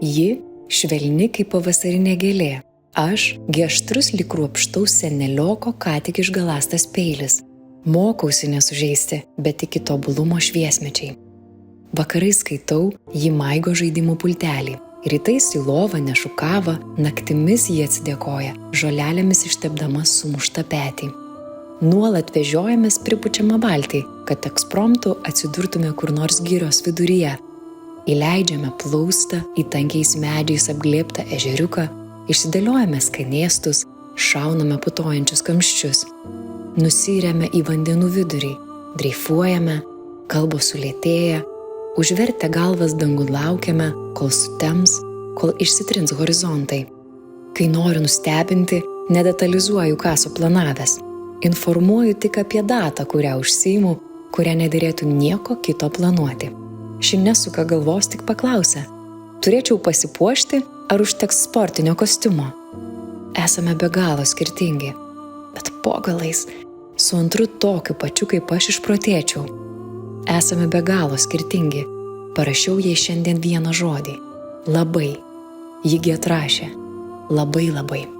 Ji švelni kaip pavasarinė gėlė. Aš aštrus lyg kruopštaus senelioko ką tik išgalastas peilis. Mokausi nesužeisti, bet iki tobulumo šviesmečiai. Vakarais skaitau, ji maigo žaidimų pultelį. Rytais į lovą nešu kavą, naktimis ji atsidėkoja, žolelėmis ištepdama sumuštą petį. Nuolat vežiojamės pripučiamą valtį, kad ekspromtu atsidurtume kur nors girios viduryje. Įleidžiame plaustą į tankiais medžiais apglėbtą ežeriuką, išsidėliojame skanėstus, šauname putojančius kamščius. Nusiriame į vandenų vidurį, dreifuojame, kalbos sulėtėja, užvertę galvas dangun laukiame, kol sutems, kol išsitrins horizontai. Kai noriu nustebinti, nedetalizuoju, ką suplanavęs. Informuoju tik apie datą, kurią užsiimu, kurią nederėtų nieko kito planuoti. Ši nesuka galvos, tik paklausia: turėčiau pasipuošti ar užteks sportinio kostiumo? Esame be galo skirtingi, bet po galais su antru tokiu pačiu kaip aš išprotėčiau. Esame be galo skirtingi. Parašiau jai šiandien vieną žodį. Labai. Jigi atrašė. Labai labai.